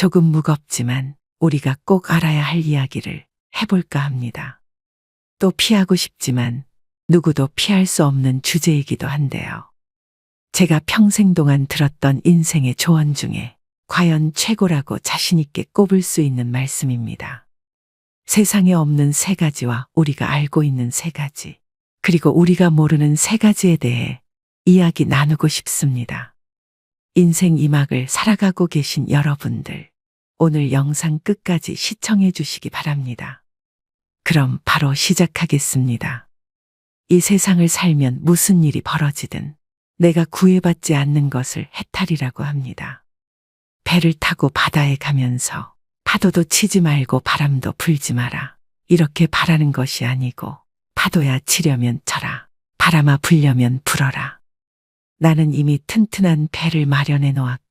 조금 무겁지만 우리가 꼭 알아야 할 이야기를 해볼까 합니다. 또 피하고 싶지만 누구도 피할 수 없는 주제이기도 한데요. 제가 평생 동안 들었던 인생의 조언 중에 과연 최고라고 자신있게 꼽을 수 있는 말씀입니다. 세상에 없는 세 가지와 우리가 알고 있는 세 가지, 그리고 우리가 모르는 세 가지에 대해 이야기 나누고 싶습니다. 인생 2막을 살아가고 계신 여러분들, 오늘 영상 끝까지 시청해 주시기 바랍니다. 그럼 바로 시작하겠습니다. 이 세상을 살면 무슨 일이 벌어지든 내가 구애받지 않는 것을 해탈이라고 합니다. 배를 타고 바다에 가면서 파도도 치지 말고 바람도 불지 마라. 이렇게 바라는 것이 아니고 파도야 치려면 쳐라. 바람아 불려면 불어라. 나는 이미 튼튼한 배를 마련해 놓았고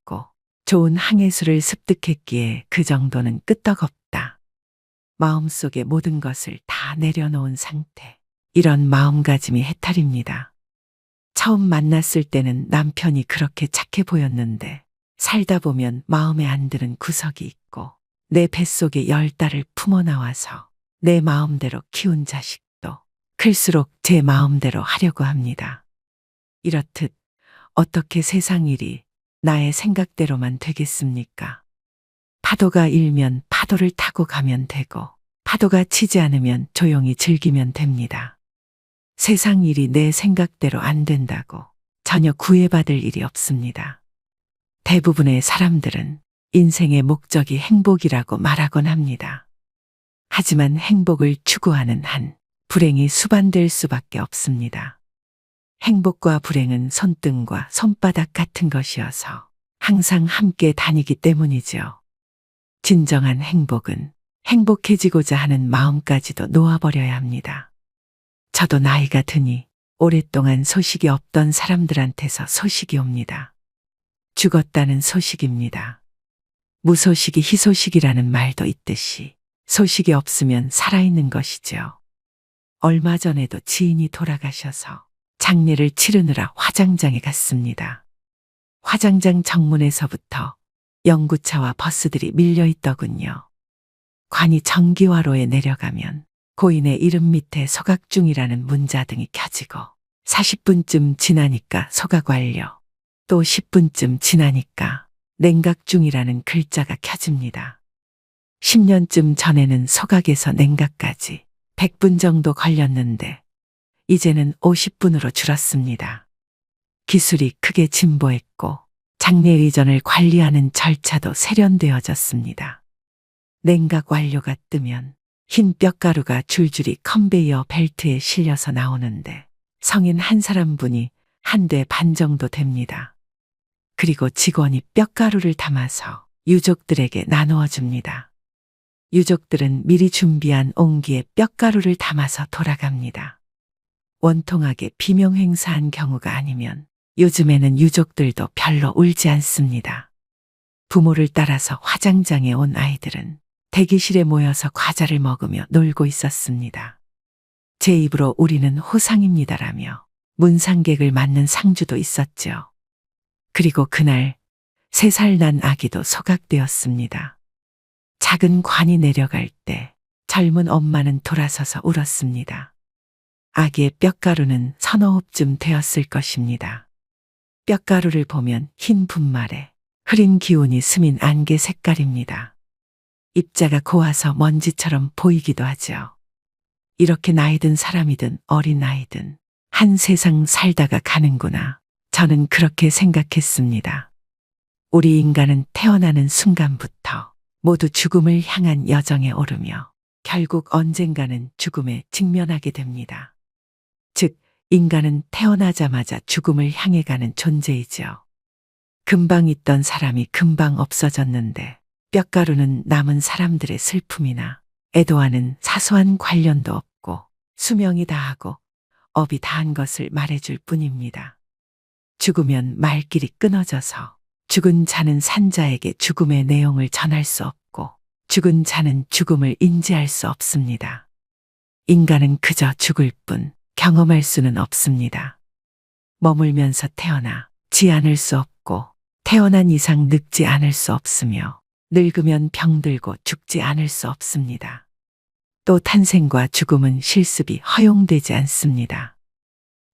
좋은 항해술을 습득했기에 그 정도는 끄떡없다. 마음속의 모든 것을 다 내려놓은 상태. 이런 마음가짐이 해탈입니다. 처음 만났을 때는 남편이 그렇게 착해 보였는데 살다 보면 마음에 안 드는 구석이 있고 내 뱃속에 10달을 품어 나와서 내 마음대로 키운 자식도 클수록 제 마음대로 하려고 합니다. 이렇듯 어떻게 세상 일이 나의 생각대로만 되겠습니까? 파도가 일면 파도를 타고 가면 되고 파도가 치지 않으면 조용히 즐기면 됩니다. 세상 일이 내 생각대로 안 된다고 전혀 구애받을 일이 없습니다. 대부분의 사람들은 인생의 목적이 행복이라고 말하곤 합니다. 하지만 행복을 추구하는 한 불행이 수반될 수밖에 없습니다. 행복과 불행은 손등과 손바닥 같은 것이어서 항상 함께 다니기 때문이죠. 진정한 행복은 행복해지고자 하는 마음까지도 놓아버려야 합니다. 저도 나이가 드니 오랫동안 소식이 없던 사람들한테서 소식이 옵니다. 죽었다는 소식입니다. 무소식이 희소식이라는 말도 있듯이 소식이 없으면 살아있는 것이죠. 얼마 전에도 지인이 돌아가셔서 장례를 치르느라 화장장에 갔습니다. 화장장 정문에서부터 연구차와 버스들이 밀려 있더군요. 관이 정기화로에 내려가면 고인의 이름 밑에 소각중이라는 문자등이 켜지고 40분쯤 지나니까 소각 완료, 또 10분쯤 지나니까 냉각중이라는 글자가 켜집니다. 10년쯤 전에는 소각에서 냉각까지 100분 정도 걸렸는데 이제는 50분으로 줄었습니다. 기술이 크게 진보했고 장례 의전을 관리하는 절차도 세련되어졌습니다. 냉각 완료가 뜨면 흰 뼈가루가 줄줄이 컨베이어 벨트에 실려서 나오는데 성인 한 사람분이 1대 반 정도 됩니다. 그리고 직원이 뼈가루를 담아서 유족들에게 나누어 줍니다. 유족들은 미리 준비한 옹기에 뼈가루를 담아서 돌아갑니다. 원통하게 비명행사한 경우가 아니면 요즘에는 유족들도 별로 울지 않습니다. 부모를 따라서 화장장에 온 아이들은 대기실에 모여서 과자를 먹으며 놀고 있었습니다. 제 입으로 우리는 호상입니다라며 문상객을 맞는 상주도 있었죠. 그리고 그날 3살 난 아기도 소각되었습니다. 작은 관이 내려갈 때 젊은 엄마는 돌아서서 울었습니다. 아기의 뼈가루는 서너 홉쯤 되었을 것입니다. 뼈가루를 보면 흰 분말에 흐린 기운이 스민 안개 색깔입니다. 입자가 고와서 먼지처럼 보이기도 하죠. 이렇게 나이든 사람이든 어린아이든 한 세상 살다가 가는구나. 저는 그렇게 생각했습니다. 우리 인간은 태어나는 순간부터 모두 죽음을 향한 여정에 오르며 결국 언젠가는 죽음에 직면하게 됩니다. 즉, 인간은 태어나자마자 죽음을 향해 가는 존재이죠. 금방 있던 사람이 금방 없어졌는데 뼈가루는 남은 사람들의 슬픔이나 애도하는 사소한 관련도 없고 수명이 다하고 업이 다한 것을 말해줄 뿐입니다. 죽으면 말길이 끊어져서 죽은 자는 산자에게 죽음의 내용을 전할 수 없고 죽은 자는 죽음을 인지할 수 없습니다. 인간은 그저 죽을 뿐 경험할 수는 없습니다. 머물면서 태어나 지 않을 수 없고 태어난 이상 늙지 않을 수 없으며 늙으면 병들고 죽지 않을 수 없습니다. 또 탄생과 죽음은 실습이 허용되지 않습니다.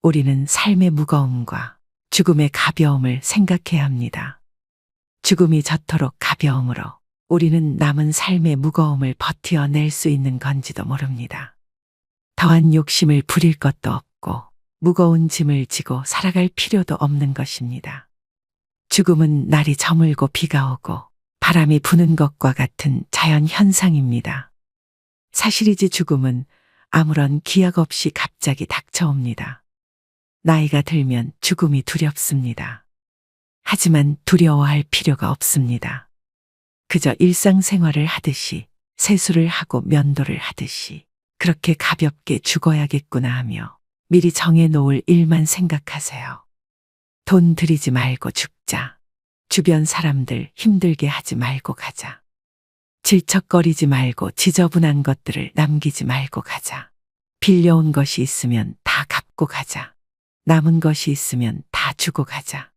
우리는 삶의 무거움과 죽음의 가벼움을 생각해야 합니다. 죽음이 저토록 가벼움으로 우리는 남은 삶의 무거움을 버티어낼 수 있는 건지도 모릅니다. 더한 욕심을 부릴 것도 없고 무거운 짐을 지고 살아갈 필요도 없는 것입니다. 죽음은 날이 저물고 비가 오고 바람이 부는 것과 같은 자연 현상입니다. 사실이지 죽음은 아무런 기약 없이 갑자기 닥쳐옵니다. 나이가 들면 죽음이 두렵습니다. 하지만 두려워할 필요가 없습니다. 그저 일상생활을 하듯이 세수를 하고 면도를 하듯이 그렇게 가볍게 죽어야겠구나 하며 미리 정해놓을 일만 생각하세요. 돈 들이지 말고 죽자. 주변 사람들 힘들게 하지 말고 가자. 질척거리지 말고 지저분한 것들을 남기지 말고 가자. 빌려온 것이 있으면 다 갚고 가자. 남은 것이 있으면 다 주고 가자.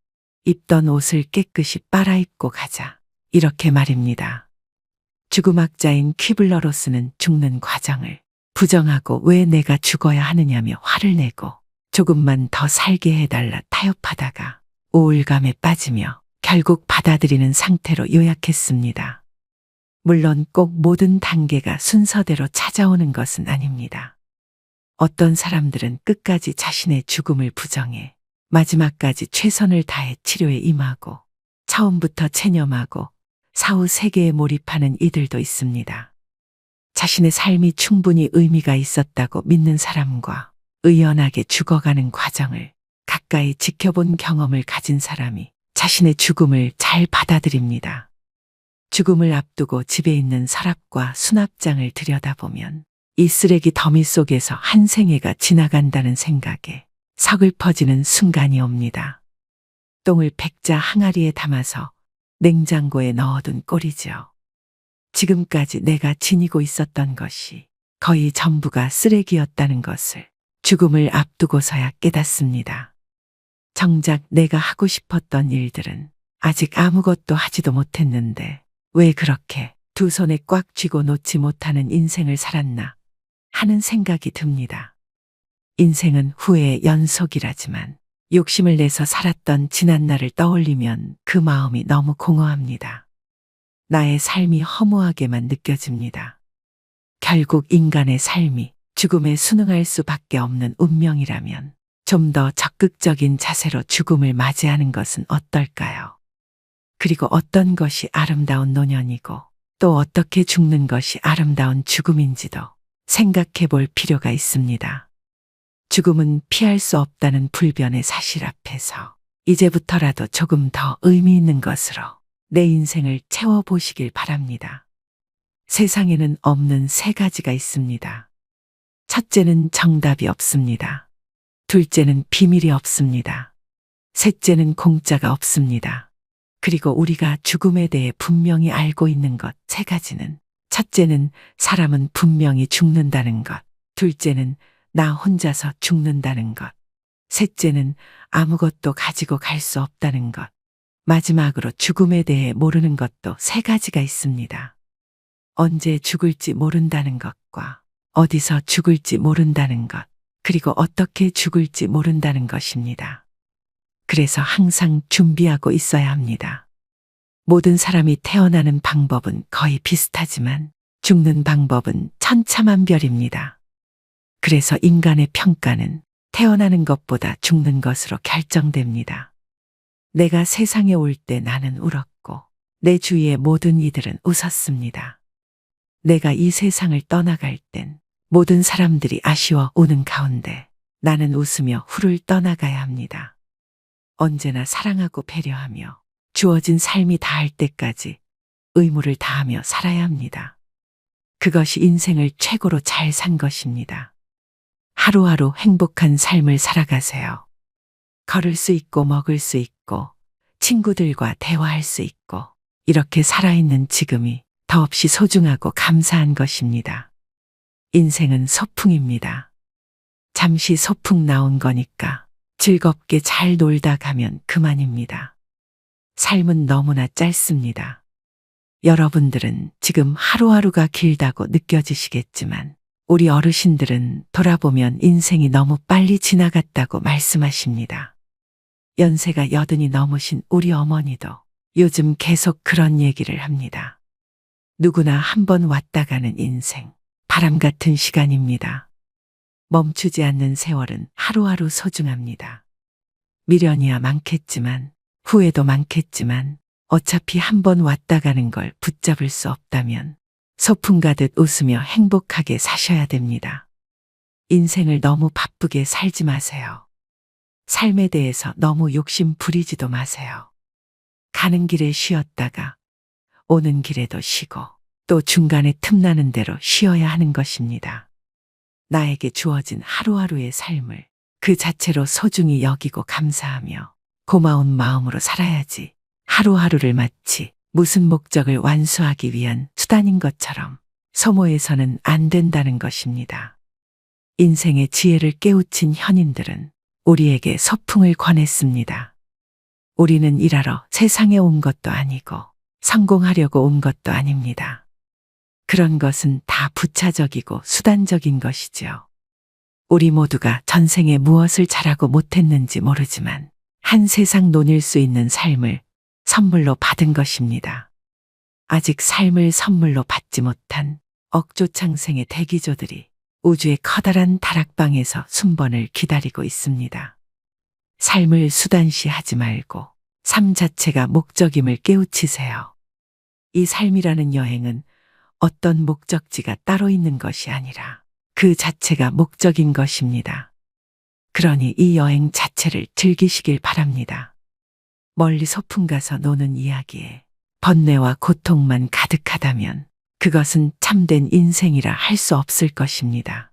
입던 옷을 깨끗이 빨아입고 가자. 이렇게 말입니다. 죽음학자인 퀴블러로스는 죽는 과정을 부정하고 왜 내가 죽어야 하느냐며 화를 내고 조금만 더 살게 해달라 타협하다가 우울감에 빠지며 결국 받아들이는 상태로 요약했습니다. 물론 꼭 모든 단계가 순서대로 찾아오는 것은 아닙니다. 어떤 사람들은 끝까지 자신의 죽음을 부정해 마지막까지 최선을 다해 치료에 임하고 처음부터 체념하고 사후 세계에 몰입하는 이들도 있습니다. 자신의 삶이 충분히 의미가 있었다고 믿는 사람과 의연하게 죽어가는 과정을 가까이 지켜본 경험을 가진 사람이 자신의 죽음을 잘 받아들입니다. 죽음을 앞두고 집에 있는 서랍과 수납장을 들여다보면 이 쓰레기 더미 속에서 한 생애가 지나간다는 생각에 서글퍼지는 순간이 옵니다. 똥을 백자 항아리에 담아서 냉장고에 넣어둔 꼴이죠. 지금까지 내가 지니고 있었던 것이 거의 전부가 쓰레기였다는 것을 죽음을 앞두고서야 깨닫습니다. 정작 내가 하고 싶었던 일들은 아직 아무것도 하지도 못했는데 왜 그렇게 두 손에 꽉 쥐고 놓지 못하는 인생을 살았나 하는 생각이 듭니다. 인생은 후회의 연속이라지만 욕심을 내서 살았던 지난날을 떠올리면 그 마음이 너무 공허합니다. 나의 삶이 허무하게만 느껴집니다. 결국 인간의 삶이 죽음에 순응할 수밖에 없는 운명이라면 좀 더 적극적인 자세로 죽음을 맞이하는 것은 어떨까요? 그리고 어떤 것이 아름다운 노년이고 또 어떻게 죽는 것이 아름다운 죽음인지도 생각해 볼 필요가 있습니다. 죽음은 피할 수 없다는 불변의 사실 앞에서 이제부터라도 조금 더 의미 있는 것으로 내 인생을 채워보시길 바랍니다. 세상에는 없는 세 가지가 있습니다. 첫째는 정답이 없습니다. 둘째는 비밀이 없습니다. 셋째는 공짜가 없습니다. 그리고 우리가 죽음에 대해 분명히 알고 있는 것 세 가지는 첫째는 사람은 분명히 죽는다는 것, 둘째는 나 혼자서 죽는다는 것, 셋째는 아무것도 가지고 갈 수 없다는 것, 마지막으로 죽음에 대해 모르는 것도 세 가지가 있습니다. 언제 죽을지 모른다는 것과 어디서 죽을지 모른다는 것, 그리고 어떻게 죽을지 모른다는 것입니다. 그래서 항상 준비하고 있어야 합니다. 모든 사람이 태어나는 방법은 거의 비슷하지만 죽는 방법은 천차만별입니다. 그래서 인간의 평가는 태어나는 것보다 죽는 것으로 결정됩니다. 내가 세상에 올 때 나는 울었고 내 주위의 모든 이들은 웃었습니다. 내가 이 세상을 떠나갈 땐 모든 사람들이 아쉬워 우는 가운데 나는 웃으며 후를 떠나가야 합니다. 언제나 사랑하고 배려하며 주어진 삶이 다할 때까지 의무를 다하며 살아야 합니다. 그것이 인생을 최고로 잘 산 것입니다. 하루하루 행복한 삶을 살아가세요. 걸을 수 있고 먹을 수 있고 친구들과 대화할 수 있고 이렇게 살아있는 지금이 더없이 소중하고 감사한 것입니다. 인생은 소풍입니다. 잠시 소풍 나온 거니까 즐겁게 잘 놀다 가면 그만입니다. 삶은 너무나 짧습니다. 여러분들은 지금 하루하루가 길다고 느껴지시겠지만 우리 어르신들은 돌아보면 인생이 너무 빨리 지나갔다고 말씀하십니다. 연세가 80이 넘으신 우리 어머니도 요즘 계속 그런 얘기를 합니다. 누구나 한 번 왔다 가는 인생, 바람 같은 시간입니다. 멈추지 않는 세월은 하루하루 소중합니다. 미련이야 많겠지만, 후회도 많겠지만, 어차피 한 번 왔다 가는 걸 붙잡을 수 없다면 소풍 가듯 웃으며 행복하게 사셔야 됩니다. 인생을 너무 바쁘게 살지 마세요. 삶에 대해서 너무 욕심 부리지도 마세요. 가는 길에 쉬었다가 오는 길에도 쉬고 또 중간에 틈나는 대로 쉬어야 하는 것입니다. 나에게 주어진 하루하루의 삶을 그 자체로 소중히 여기고 감사하며 고마운 마음으로 살아야지 하루하루를 마치 무슨 목적을 완수하기 위한 수단인 것처럼 소모해서는 안 된다는 것입니다. 인생의 지혜를 깨우친 현인들은 우리에게 소풍을 권했습니다. 우리는 일하러 세상에 온 것도 아니고 성공하려고 온 것도 아닙니다. 그런 것은 다 부차적이고 수단적인 것이지요. 우리 모두가 전생에 무엇을 잘하고 못했는지 모르지만 한 세상 논일 수 있는 삶을 선물로 받은 것입니다. 아직 삶을 선물로 받지 못한 억조창생의 대기조들이 우주의 커다란 다락방에서 순번을 기다리고 있습니다. 삶을 수단시하지 말고 삶 자체가 목적임을 깨우치세요. 이 삶이라는 여행은 어떤 목적지가 따로 있는 것이 아니라 그 자체가 목적인 것입니다. 그러니 이 여행 자체를 즐기시길 바랍니다. 멀리 소풍 가서 노는 이야기에 번뇌와 고통만 가득하다면 그것은 참된 인생이라 할 수 없을 것입니다.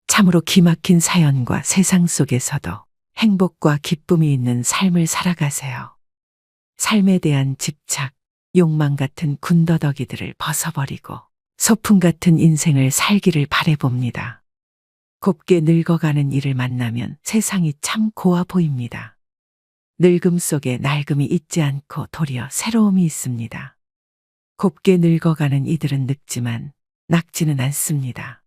참으로 기막힌 사연과 세상 속에서도 행복과 기쁨이 있는 삶을 살아가세요. 삶에 대한 집착, 욕망 같은 군더더기들을 벗어버리고 소풍 같은 인생을 살기를 바라봅니다. 곱게 늙어가는 이를 만나면 세상이 참 고와 보입니다. 늙음 속에 낡음이 있지 않고 도리어 새로움이 있습니다. 곱게 늙어가는 이들은 늙지만 낡지는 않습니다.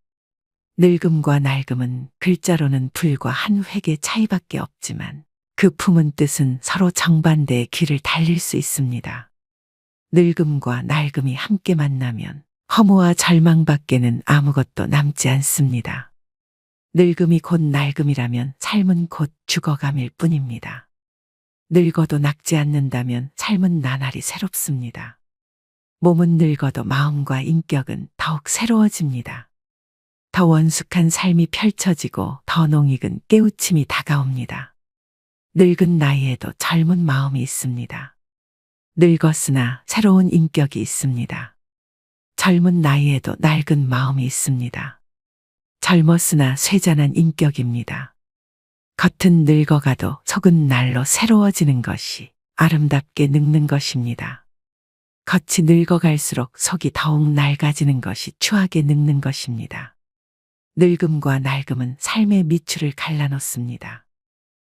늙음과 낡음은 글자로는 불과 한 획의 차이밖에 없지만 그 품은 뜻은 서로 정반대의 길을 달릴 수 있습니다. 늙음과 낡음이 함께 만나면 허무와 절망밖에는 아무것도 남지 않습니다. 늙음이 곧 낡음이라면 삶은 곧 죽어감일 뿐입니다. 늙어도 늙지 않는다면 삶은 나날이 새롭습니다. 몸은 늙어도 마음과 인격은 더욱 새로워집니다. 더 원숙한 삶이 펼쳐지고 더 농익은 깨우침이 다가옵니다. 늙은 나이에도 젊은 마음이 있습니다. 늙었으나 새로운 인격이 있습니다. 젊은 나이에도 낡은 마음이 있습니다. 젊었으나 쇠잔한 인격입니다. 겉은 늙어가도 속은 날로 새로워지는 것이 아름답게 늙는 것입니다. 겉이 늙어갈수록 속이 더욱 낡아지는 것이 추하게 늙는 것입니다. 늙음과 낡음은 삶의 밑줄을 갈라놓습니다.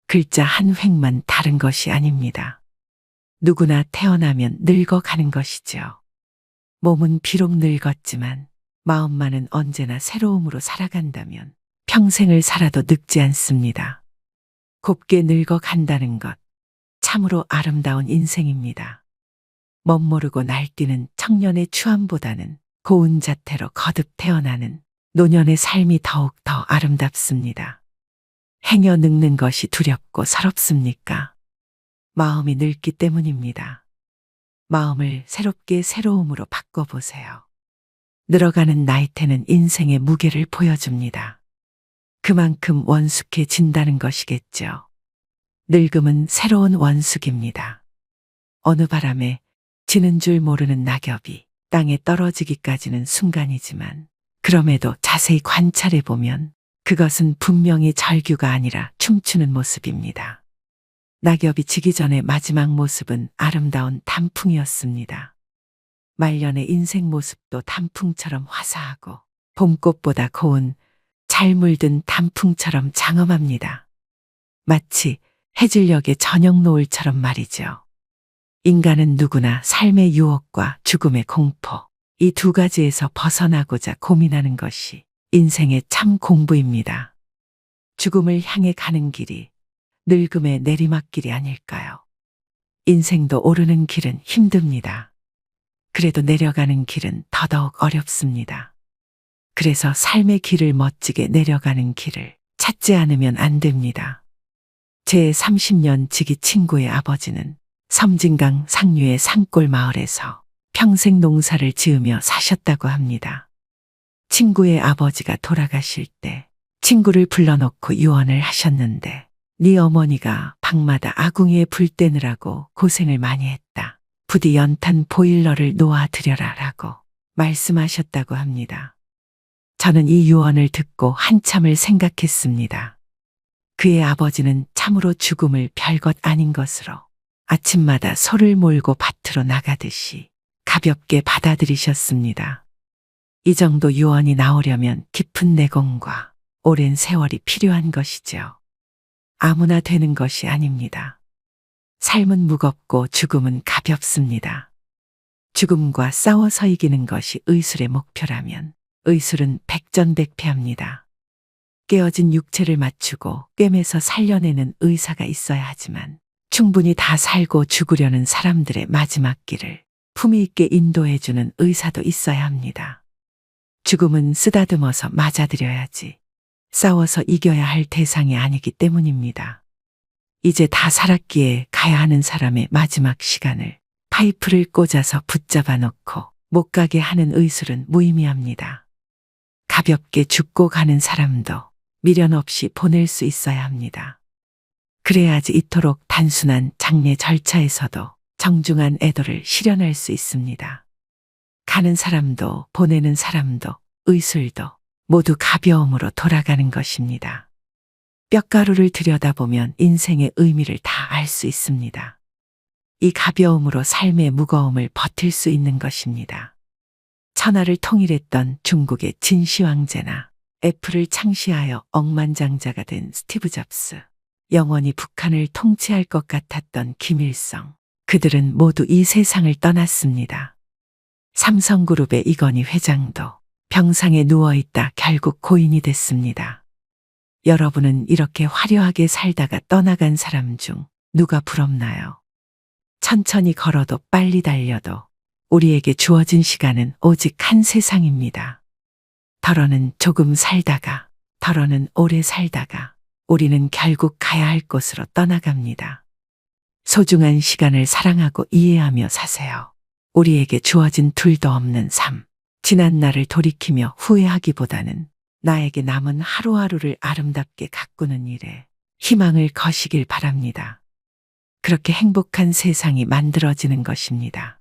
글자 한 획만 다른 것이 아닙니다. 누구나 태어나면 늙어가는 것이지요. 몸은 비록 늙었지만 마음만은 언제나 새로움으로 살아간다면 평생을 살아도 늙지 않습니다. 곱게 늙어간다는 것, 참으로 아름다운 인생입니다. 멋모르고 날뛰는 청년의 추함보다는 고운 자태로 거듭 태어나는 노년의 삶이 더욱 더 아름답습니다. 행여 늙는 것이 두렵고 서럽습니까? 마음이 늙기 때문입니다. 마음을 새롭게 새로움으로 바꿔보세요. 늘어가는 나이테는 인생의 무게를 보여줍니다. 그만큼 원숙해진다는 것이겠죠. 늙음은 새로운 원숙입니다. 어느 바람에 지는 줄 모르는 낙엽이 땅에 떨어지기까지는 순간이지만 그럼에도 자세히 관찰해보면 그것은 분명히 절규가 아니라 춤추는 모습입니다. 낙엽이 지기 전의 마지막 모습은 아름다운 단풍이었습니다. 말년의 인생 모습도 단풍처럼 화사하고 봄꽃보다 고운 잘 물든 단풍처럼 장엄합니다. 마치 해질녘의 저녁 노을처럼 말이죠. 인간은 누구나 삶의 유혹과 죽음의 공포, 이 두 가지에서 벗어나고자 고민하는 것이 인생의 참 공부입니다. 죽음을 향해 가는 길이 늙음의 내리막길이 아닐까요? 인생도 오르는 길은 힘듭니다. 그래도 내려가는 길은 더더욱 어렵습니다. 그래서 삶의 길을 멋지게 내려가는 길을 찾지 않으면 안 됩니다. 제 30년 지기 친구의 아버지는 섬진강 상류의 산골 마을에서 평생 농사를 지으며 사셨다고 합니다. 친구의 아버지가 돌아가실 때 친구를 불러놓고 유언을 하셨는데, 네 어머니가 방마다 아궁이에 불 떼느라고 고생을 많이 했다. 부디 연탄 보일러를 놓아드려라 라고 말씀하셨다고 합니다. 저는 이 유언을 듣고 한참을 생각했습니다. 그의 아버지는 참으로 죽음을 별것 아닌 것으로 아침마다 소를 몰고 밭으로 나가듯이 가볍게 받아들이셨습니다. 이 정도 유언이 나오려면 깊은 내공과 오랜 세월이 필요한 것이죠. 아무나 되는 것이 아닙니다. 삶은 무겁고 죽음은 가볍습니다. 죽음과 싸워서 이기는 것이 의술의 목표라면 의술은 백전백패합니다. 깨어진 육체를 맞추고 꿰매서 살려내는 의사가 있어야 하지만 충분히 다 살고 죽으려는 사람들의 마지막 길을 품위 있게 인도해주는 의사도 있어야 합니다. 죽음은 쓰다듬어서 맞아들여야지 싸워서 이겨야 할 대상이 아니기 때문입니다. 이제 다 살았기에 가야 하는 사람의 마지막 시간을 파이프를 꽂아서 붙잡아 놓고 못 가게 하는 의술은 무의미합니다. 가볍게 죽고 가는 사람도 미련 없이 보낼 수 있어야 합니다. 그래야지 이토록 단순한 장례 절차에서도 정중한 애도를 실현할 수 있습니다. 가는 사람도 보내는 사람도 의술도 모두 가벼움으로 돌아가는 것입니다. 뼈가루를 들여다보면 인생의 의미를 다 알 수 있습니다. 이 가벼움으로 삶의 무거움을 버틸 수 있는 것입니다. 천하를 통일했던 중국의 진시 황제나 애플을 창시하여 억만장자가 된 스티브 잡스, 영원히 북한을 통치할 것 같았던 김일성, 그들은 모두 이 세상을 떠났습니다. 삼성그룹의 이건희 회장도 병상에 누워있다 결국 고인이 됐습니다. 여러분은 이렇게 화려하게 살다가 떠나간 사람 중 누가 부럽나요? 천천히 걸어도 빨리 달려도 우리에게 주어진 시간은 오직 한 세상입니다. 덜어는 조금 살다가, 덜어는 오래 살다가 우리는 결국 가야 할 곳으로 떠나갑니다. 소중한 시간을 사랑하고 이해하며 사세요. 우리에게 주어진 둘도 없는 삶, 지난 날을 돌이키며 후회하기보다는 나에게 남은 하루하루를 아름답게 가꾸는 일에 희망을 거시길 바랍니다. 그렇게 행복한 세상이 만들어지는 것입니다.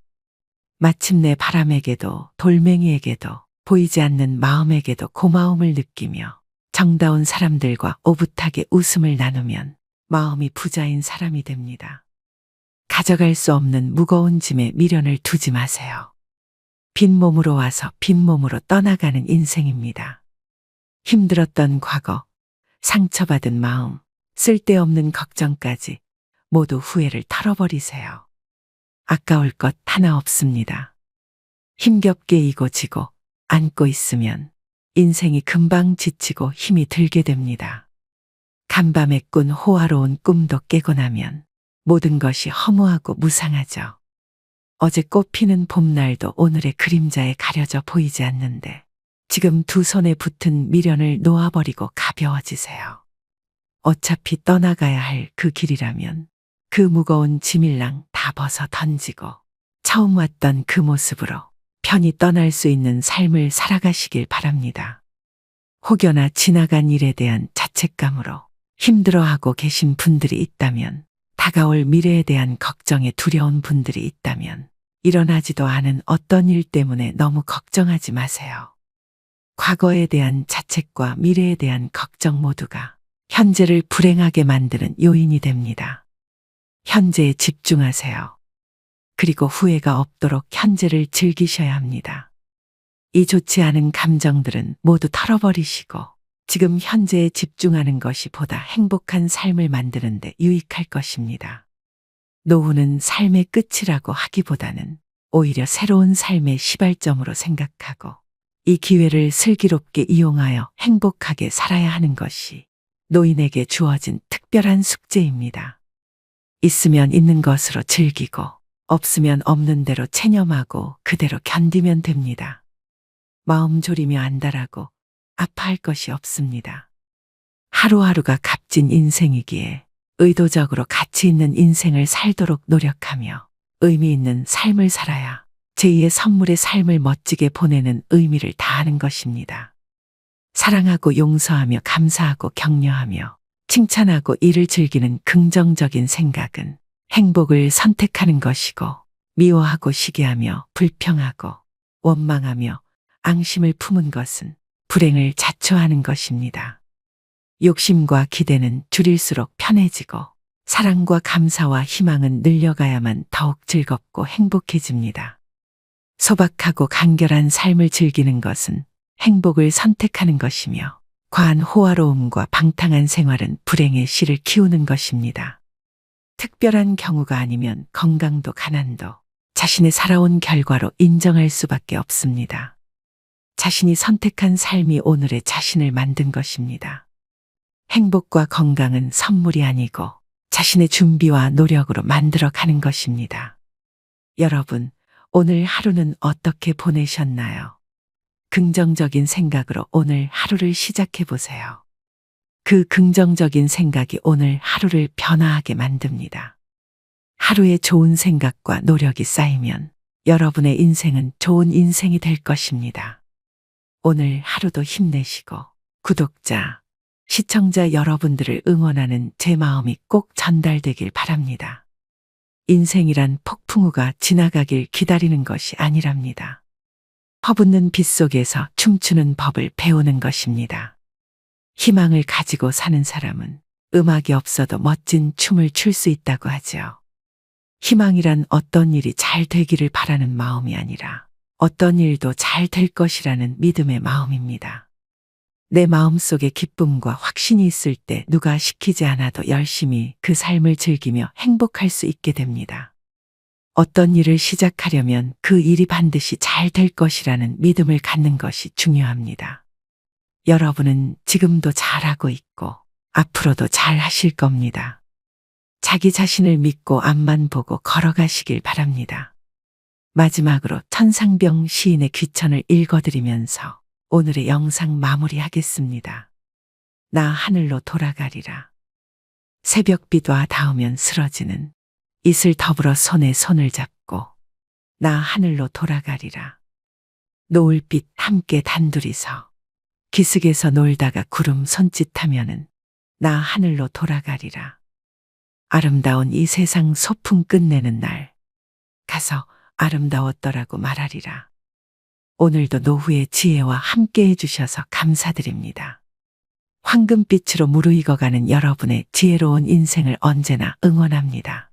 마침내 바람에게도 돌멩이에게도 보이지 않는 마음에게도 고마움을 느끼며 정다운 사람들과 오붓하게 웃음을 나누면 마음이 부자인 사람이 됩니다. 가져갈 수 없는 무거운 짐에 미련을 두지 마세요. 빈 몸으로 와서 빈 몸으로 떠나가는 인생입니다. 힘들었던 과거, 상처받은 마음, 쓸데없는 걱정까지 모두 후회를 털어버리세요. 아까울 것 하나 없습니다. 힘겹게 이고 지고 안고 있으면 인생이 금방 지치고 힘이 들게 됩니다. 간밤에 꾼 호화로운 꿈도 깨고 나면 모든 것이 허무하고 무상하죠. 어제 꽃피는 봄날도 오늘의 그림자에 가려져 보이지 않는데 지금 두 손에 붙은 미련을 놓아버리고 가벼워지세요. 어차피 떠나가야 할 그 길이라면 그 무거운 짐일랑 다 벗어 던지고 처음 왔던 그 모습으로 편히 떠날 수 있는 삶을 살아가시길 바랍니다. 혹여나 지나간 일에 대한 자책감으로 힘들어하고 계신 분들이 있다면, 다가올 미래에 대한 걱정에 두려운 분들이 있다면 일어나지도 않은 어떤 일 때문에 너무 걱정하지 마세요. 과거에 대한 자책과 미래에 대한 걱정 모두가 현재를 불행하게 만드는 요인이 됩니다. 현재에 집중하세요. 그리고 후회가 없도록 현재를 즐기셔야 합니다. 이 좋지 않은 감정들은 모두 털어버리시고 지금 현재에 집중하는 것이 보다 행복한 삶을 만드는 데 유익할 것입니다. 노후는 삶의 끝이라고 하기보다는 오히려 새로운 삶의 시발점으로 생각하고 이 기회를 슬기롭게 이용하여 행복하게 살아야 하는 것이 노인에게 주어진 특별한 숙제입니다. 있으면 있는 것으로 즐기고 없으면 없는 대로 체념하고 그대로 견디면 됩니다. 마음 졸이며 안달하고 아파할 것이 없습니다. 하루하루가 값진 인생이기에 의도적으로 가치 있는 인생을 살도록 노력하며 의미 있는 삶을 살아야 제2의 선물의 삶을 멋지게 보내는 의미를 다하는 것입니다. 사랑하고 용서하며 감사하고 격려하며 칭찬하고 이를 즐기는 긍정적인 생각은 행복을 선택하는 것이고 미워하고 시기하며 불평하고 원망하며 앙심을 품은 것은 불행을 자초하는 것입니다. 욕심과 기대는 줄일수록 편해지고 사랑과 감사와 희망은 늘려가야만 더욱 즐겁고 행복해집니다. 소박하고 간결한 삶을 즐기는 것은 행복을 선택하는 것이며 과한 호화로움과 방탕한 생활은 불행의 씨를 키우는 것입니다. 특별한 경우가 아니면 건강도 가난도 자신의 살아온 결과로 인정할 수밖에 없습니다. 자신이 선택한 삶이 오늘의 자신을 만든 것입니다. 행복과 건강은 선물이 아니고 자신의 준비와 노력으로 만들어 가는 것입니다. 여러분, 오늘 하루는 어떻게 보내셨나요? 긍정적인 생각으로 오늘 하루를 시작해 보세요. 그 긍정적인 생각이 오늘 하루를 변화하게 만듭니다. 하루에 좋은 생각과 노력이 쌓이면 여러분의 인생은 좋은 인생이 될 것입니다. 오늘 하루도 힘내시고 구독자, 시청자 여러분들을 응원하는 제 마음이 꼭 전달되길 바랍니다. 인생이란 폭풍우가 지나가길 기다리는 것이 아니랍니다. 퍼붓는 빛 속에서 춤추는 법을 배우는 것입니다. 희망을 가지고 사는 사람은 음악이 없어도 멋진 춤을 출 수 있다고 하죠. 희망이란 어떤 일이 잘 되기를 바라는 마음이 아니라 어떤 일도 잘 될 것이라는 믿음의 마음입니다. 내 마음속에 기쁨과 확신이 있을 때 누가 시키지 않아도 열심히 그 삶을 즐기며 행복할 수 있게 됩니다. 어떤 일을 시작하려면 그 일이 반드시 잘 될 것이라는 믿음을 갖는 것이 중요합니다. 여러분은 지금도 잘하고 있고 앞으로도 잘 하실 겁니다. 자기 자신을 믿고 앞만 보고 걸어가시길 바랍니다. 마지막으로 천상병 시인의 귀천을 읽어드리면서 오늘의 영상 마무리하겠습니다. 나 하늘로 돌아가리라. 새벽비와 닿으면 쓰러지는 이슬 더불어 손에 손을 잡고 나 하늘로 돌아가리라. 노을빛 함께 단둘이서 기슭에서 놀다가 구름 손짓하면은 나 하늘로 돌아가리라. 아름다운 이 세상 소풍 끝내는 날 가서 아름다웠더라고 말하리라. 오늘도 노후의 지혜와 함께 해주셔서 감사드립니다. 황금빛으로 무르익어가는 여러분의 지혜로운 인생을 언제나 응원합니다.